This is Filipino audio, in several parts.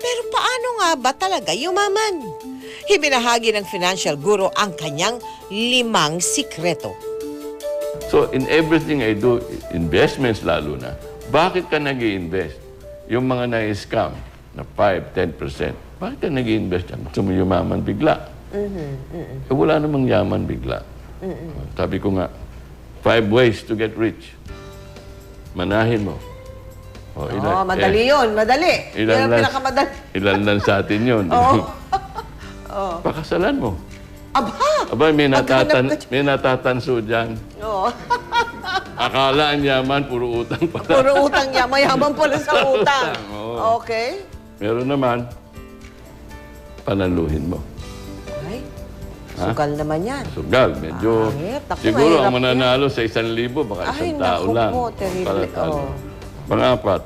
Pero paano nga ba talaga yumaman? Ibinahagi ng financial guru ang kanyang 5 sikreto. So, in everything I do, investments lalo na, bakit ka nag-i-invest? Yung mga na-scam na 5-10%, bakit ka nag-i-invest yan? Gusto mo yumaman bigla? Eh, wala namang yaman bigla. Sabi ko nga, 5 ways to get rich. Manahin mo. Madali yun. Madali. Yun ang pinakamadali. Ilan lang sa atin yun. Pakasalan mo. Aba, may natatanso dyan. Oo. Akala ang yaman, puro utang pala. Puro utang niya. Mayaman pala sa utang. Oo. Okay. Meron naman, panaluhin mo. Ay, sugal naman yan. Sugal, medyo. Naku, Siguro mahirap ang mananalo sa 1,000, baka isang tao naku lang. po, terrible. Pang-apat,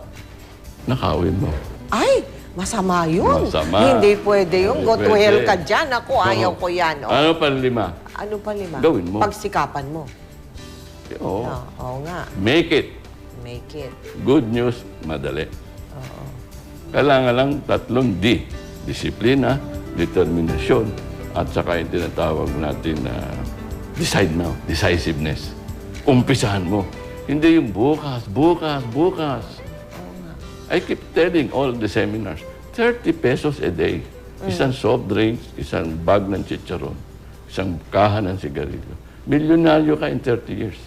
nakawin mo. Ay, masama yun. Masama. Hindi pwede yun. Go to Pwede. hell ka dyan. Ako, ayaw ko yan. Ano pa 5? Ano pa 5? Gawin mo. Pagsikapan mo. Oo. Oo nga. Make it. Make it. Good news, madali. Kailangan lang 3 D. Disiplina, determinasyon, at saka yung tinatawag natin na decide now, decisiveness. Umpisahan mo. Hindi yung bukas. I keep telling all the seminars, 30 pesos a day. Isang soft drinks, isang bag ng chicharon, isang kaha ng sigarilyo. Milyonaryo ka in 30 years.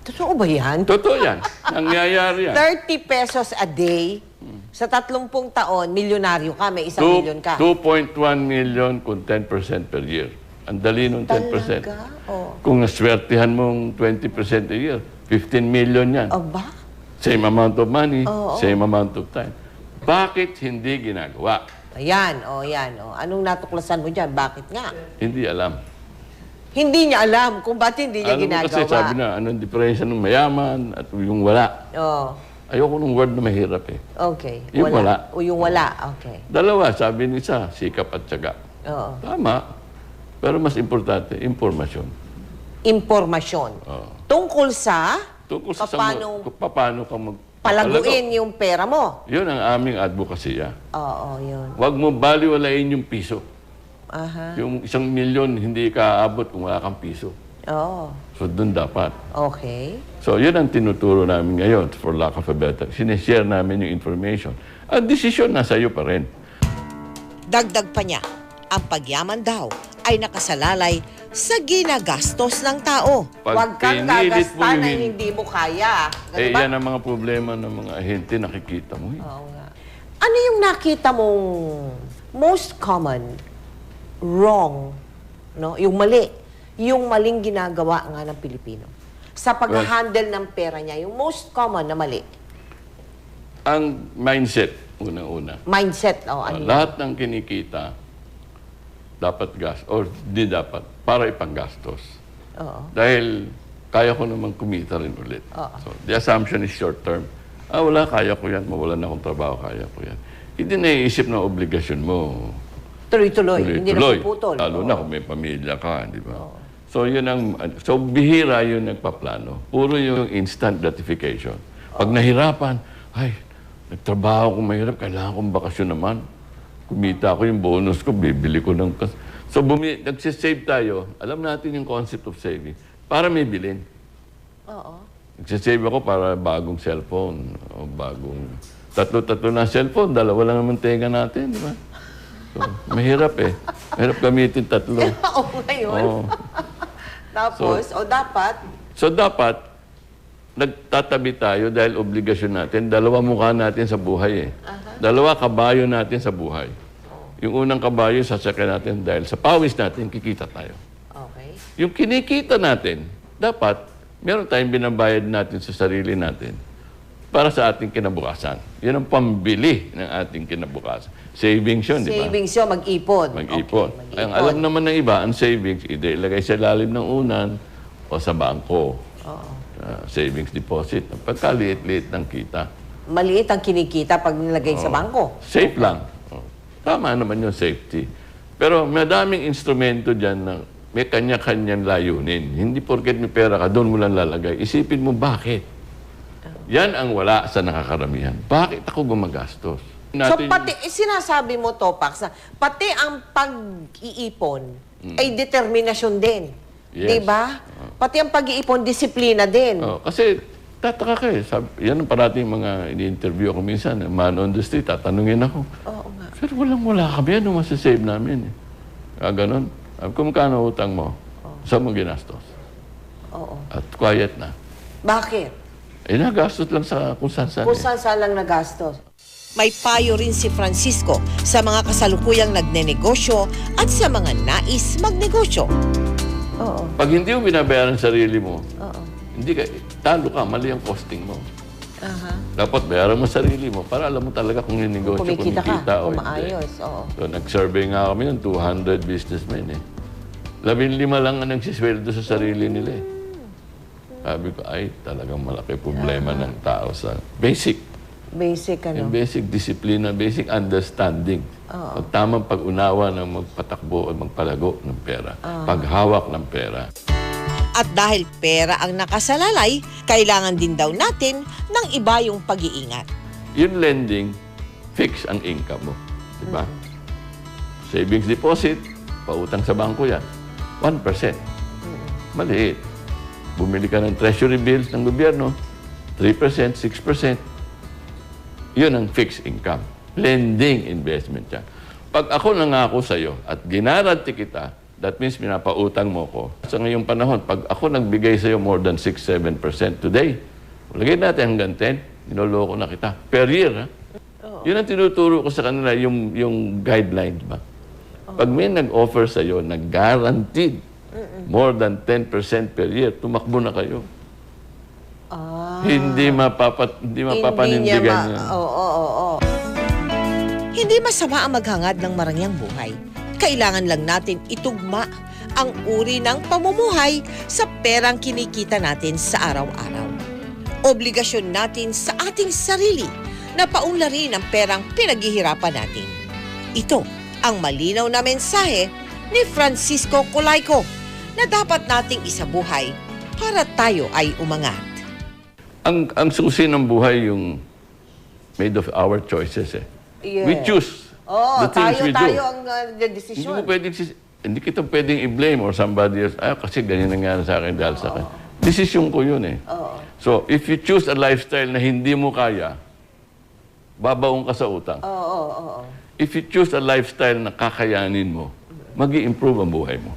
Totoo ba yan? Totoo yan. Nangyayari yan. 30 pesos a day, sa 30 taon, milyonaryo ka, may 1 milyon ka. 2.1 million kung 10% per year. Ang dali nung 10%. Talaga? Oh. Kung naswertihan mong 20% a year, 15 million yan. Aba? Same amount of money, same amount of time. Bakit hindi ginagawa? Ayan, yan. Anong natuklasan mo dyan? Bakit nga? Hindi alam. Hindi niya alam kung ba't hindi niya Alam mo ginagawa. kasi sabi na, anong diferensya ng mayaman at yung wala. Oh, Ayoko ng word na mahirap eh. okay. Yung wala. O yung wala, okay. Dalawa, sabi ni isa, sikap at tiyaga. Oo. Tama. Pero mas importante, impormasyon. Impormasyon. Tungkol sa Tungkol sa paano ka palaguin yung pera mo. Yun ang aming advokasya. Oo, yun. Huwag mo baliwalain yung piso. Aha. Yung 1 milyon, hindi ka aabot kung wala kang piso. Oo. So, doon dapat. Okay. So, yun ang tinuturo namin ngayon, for lack of a better. Sineshare namin yung information. Ang desisyon nasa iyo pa rin. Dagdag pa niya, ang pagyaman daw ay nakasalalay sa ginagastos ng tao. Pag Huwag kang pinilit mo gagasta na yung hindi mo kaya. Ganun ba? Yan ang mga problema ng mga ahente, nakikita mo. Oo nga. Ano yung nakita mong most common wrong, no? Yung mali. Yung maling ginagawa nga ng Pilipino. Sa pag-handle ng pera niya, yung most common na mali. Ang mindset, unang-una. Mindset, ano yun? Lahat ng kinikita, dapat or di dapat, para ipanggastos. Oo. Dahil kaya ko naman kumita rin ulit. So, the assumption is short term. Wala, kaya ko yan. Mawalan na akong trabaho, kaya ko yan. Hindi naiisip na obligasyon mo. Tuloy-tuloy. Hindi na puputol. Lalo na kung may pamilya ka, di ba? So, bihira yun nagpaplano. Puro yung instant gratification. Pag nahirapan, ay, nagtrabaho kong mahirap, kailangan kong bakasyon naman. Kumita ko yung bonus ko, bibili ko ng... So, nagsisave tayo. Alam natin yung concept of saving. Para may bilhin. Oo. Nagsisave ako para bagong cellphone. O bagong... Tatlo na cellphone, 2 lang naman tenga natin, di ba? So, mahirap eh. Mahirap gamitin 3. Oo, ngayon. Oo. Tapos, dapat, So, dapat, nagtatabi tayo dahil obligasyon natin. 2 mukha natin sa buhay eh. 2 kabayo natin sa buhay. Yung unang kabayo, sasakyan natin dahil sa pawis natin, kikita tayo. okay. Yung kinikita natin, dapat, meron tayong binabayad natin sa sarili natin para sa ating kinabukasan. Yan ang pambili ng ating kinabukasan. Savings yun, di ba? Savings yun, mag-ipon. Mag-ipon. Okay, Ang alam naman ng iba, ang savings, either ilagay sa lalim ng unan o sa bangko. Savings deposit. Pagkaliit-liit ng kita. Maliit ang kinikita pag nilagay sa bangko. Safe lang. Tama naman yung safety. Pero madaming instrumento dyan na may kanya-kanyang layunin. Hindi porket may pera ka, doon mo lang lalagay. Isipin mo, bakit? Yan ang wala sa nakakaramihan. Bakit ako gumagastos? So pati, sinasabi mo to, Pax, na pati ang pag-iipon ay determinasyon din. Yes. Di ba? Pati ang pag-iipon, disiplina din. Kasi tataka ka eh. Yan ang parating mga ini-interview ako minsan. Man on the street, tatanungin ako. Oo nga. Pero wala kami. Ano masasave namin? Ganon. Kung magkano utang mo, saan mo ginastos? Oo. At quiet na. Bakit? Nagastos lang sa kung saan-saan. Kung saan lang nagastos. May payo rin si Francisco sa mga kasalukuyang nagnenegosyo at sa mga nais magnegosyo. Oo. Pag hindi mo binabayaran ang sarili mo, Oo. hindi ka, talo ka, mali ang costing mo. Aha. Dapat bayaran mo sarili mo para alam mo talaga kung yung negosyo, Kumikita ka, o kung hindi. maayos. Oo. So, nag-survey nga kami ng 200 businessmen eh. 15 lang ang nagsisweldo sa sarili nila eh. Sabi ko, ay, talagang malaki problema ng tao sa basic. Basic, ano? Yung basic discipline, basic understanding. Pag tamang pag-unawa ng magpatakbo o magpalago ng pera. Paghawak ng pera. At dahil pera ang nakasalalay, kailangan din daw natin ng iba yung pag-iingat. Yung lending, fix ang income mo. Diba? Savings deposit, pautang sa bangko yan. 1%. Maliit. Bumili ka ng treasury bills ng gobyerno, 3%, 6%. Yun ang fixed income. Lending investment yan. Pag ako nangako sa'yo at ginaranti kita, that means pinapautang mo ko. Sa ngayong panahon, pag ako nagbigay sa'yo more than 6-7% today, lagay natin hanggang 10, niloloko na kita. Per year, ha? Yun ang tinuturo ko sa kanila, yung guidelines ba? Pag may nag-offer sa'yo na guaranteed more than 10% per year, tumakbo na kayo. Hindi mapapanindigan niya. Oo. Hindi masama ang maghangad ng marangyang buhay. Kailangan lang natin itugma ang uri ng pamumuhay sa perang kinikita natin sa araw-araw. Obligasyon natin sa ating sarili na paunlarin ang perang pinaghihirapan natin. Ito ang malinaw na mensahe ni Francisco Colayco na dapat nating isabuhay para tayo ay umangat. Ang susi ng buhay yung made of our choices eh. Yes. We choose Oo, the things we do. tayo ang Hindi desisyon. mo pwedeng, hindi kita pwedeng i-blame or somebody else. Kasi ganyan nangyari sa akin dahil sa akin. Desisyon ko yun eh. So, if you choose a lifestyle na hindi mo kaya, babaong ka sa utang. Oo. If you choose a lifestyle na kakayanin mo, mag-i-improve ang buhay mo.